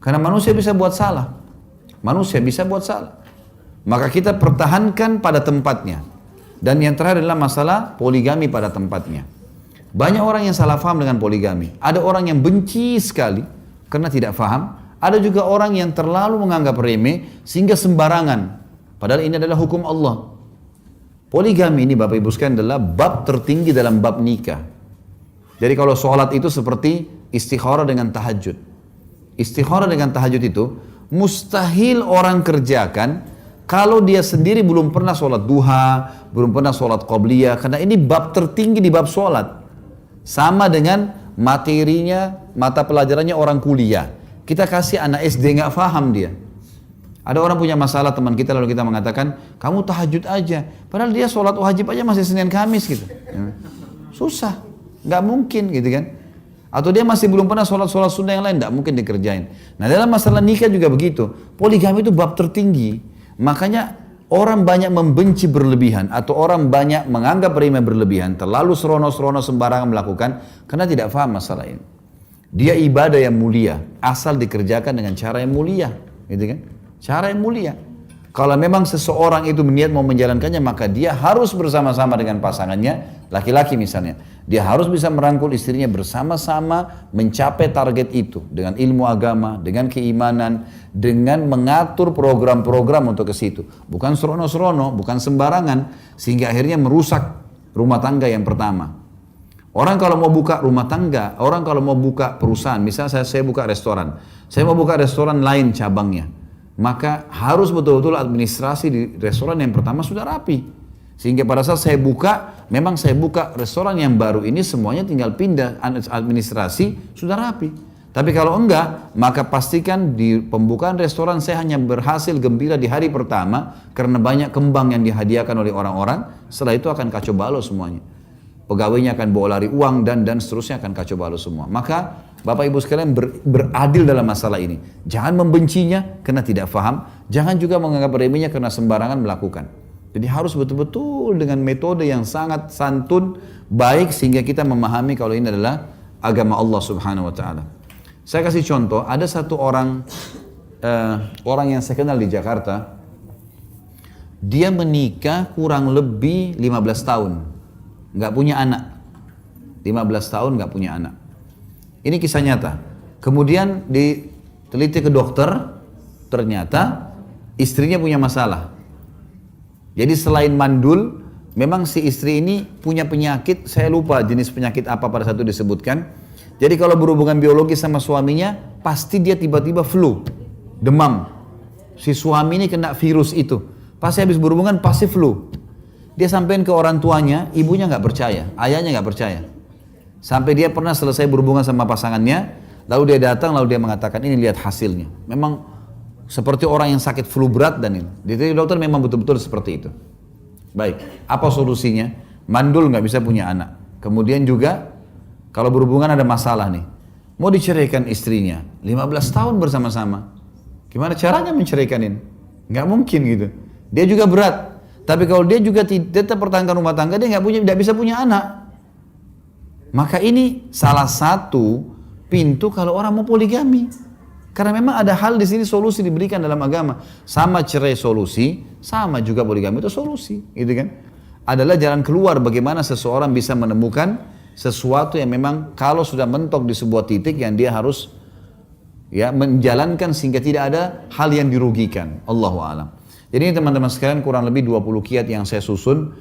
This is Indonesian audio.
Karena manusia bisa buat salah. Manusia bisa buat salah. Maka kita pertahankan pada tempatnya. Dan yang terakhir adalah masalah poligami pada tempatnya. Banyak orang yang salah faham dengan poligami. Ada orang yang benci sekali karena tidak faham. Ada juga orang yang terlalu menganggap remeh sehingga sembarangan. Padahal ini adalah hukum Allah. Poligami ini Bapak Ibu sekalian adalah bab tertinggi dalam bab nikah. Jadi kalau sholat itu seperti istikharah dengan tahajud. Istikharah dengan tahajud itu mustahil orang kerjakan kalau dia sendiri belum pernah sholat duha, belum pernah sholat qobliyah. Karena ini bab tertinggi di bab sholat. Sama dengan materinya, mata pelajarannya orang kuliah. Kita kasih anak SD nggak paham dia. Ada orang punya masalah teman kita lalu kita mengatakan, kamu tahajud aja. Padahal dia sholat wajib aja masih Senin Kamis gitu. Susah, nggak mungkin gitu kan. Atau dia masih belum pernah sholat sunnah yang lain, tidak mungkin dikerjain. Nah dalam masalah nikah juga begitu. Poligami itu bab tertinggi. Makanya orang banyak membenci berlebihan atau orang banyak menganggap remeh berlebihan, terlalu serono-serono sembarangan melakukan karena tidak paham masalah ini. Dia ibadah yang mulia, asal dikerjakan dengan cara yang mulia, gitu kan? Cara yang mulia. Kalau memang seseorang itu niat mau menjalankannya, maka dia harus bersama-sama dengan pasangannya, laki-laki misalnya. Dia harus bisa merangkul istrinya bersama-sama mencapai target itu. Dengan ilmu agama, dengan keimanan, dengan mengatur program-program untuk ke situ. Bukan serono-serono, bukan sembarangan, sehingga akhirnya merusak rumah tangga yang pertama. Orang kalau mau buka rumah tangga, orang kalau mau buka perusahaan, misalnya saya buka restoran. Saya mau buka restoran lain cabangnya. Maka harus betul-betul administrasi di restoran yang pertama sudah rapi. Sehingga pada saat saya buka, memang saya buka restoran yang baru ini semuanya tinggal pindah administrasi sudah rapi. Tapi kalau enggak, maka pastikan di pembukaan restoran saya hanya berhasil gembira di hari pertama karena banyak kembang yang dihadiahkan oleh orang-orang. Setelah itu akan kacau balau semuanya. Pegawainya akan bawa lari uang dan seterusnya akan kacau balau semua. Maka Bapak Ibu sekalian beradil dalam masalah ini. Jangan membencinya karena tidak faham. Jangan juga menganggap remehnya karena sembarangan melakukan. Jadi harus betul-betul dengan metode yang sangat santun, baik sehingga kita memahami kalau ini adalah agama Allah Subhanahu wa taala. Saya kasih contoh, ada satu orang yang saya kenal di Jakarta. Dia menikah kurang lebih 15 tahun. Nggak punya anak. 15 tahun nggak punya anak. Ini kisah nyata. Kemudian diteliti ke dokter, ternyata istrinya punya masalah. Jadi selain mandul, memang si istri ini punya penyakit, saya lupa jenis penyakit apa pada satu disebutkan. Jadi kalau berhubungan biologi sama suaminya, pasti dia tiba-tiba flu, demam. Si suami ini kena virus itu. Pasti habis berhubungan, pasti flu. Dia sampein ke orang tuanya, ibunya nggak percaya, ayahnya nggak percaya. Sampai dia pernah selesai berhubungan sama pasangannya, lalu dia datang, lalu dia mengatakan, ini lihat hasilnya. Memang seperti orang yang sakit flu berat dan ini. Jadi dokter memang betul-betul seperti itu. Baik, apa solusinya? Mandul nggak bisa punya anak. Kemudian juga, kalau berhubungan ada masalah nih. Mau diceraikan istrinya, 15 tahun bersama-sama. Gimana caranya menceraikan ini? Nggak mungkin gitu. Dia juga berat. Tapi kalau dia juga tetap pertahankan rumah tangga, dia nggak bisa punya anak. Maka ini salah satu pintu kalau orang mau poligami. Karena memang ada hal di sini solusi diberikan dalam agama. Sama cerai solusi, sama juga poligami itu solusi, gitu kan? Adalah jalan keluar bagaimana seseorang bisa menemukan sesuatu yang memang kalau sudah mentok di sebuah titik yang dia harus ya menjalankan sehingga tidak ada hal yang dirugikan. Allahu a'lam. Jadi teman-teman sekalian kurang lebih 20 kiat yang saya susun.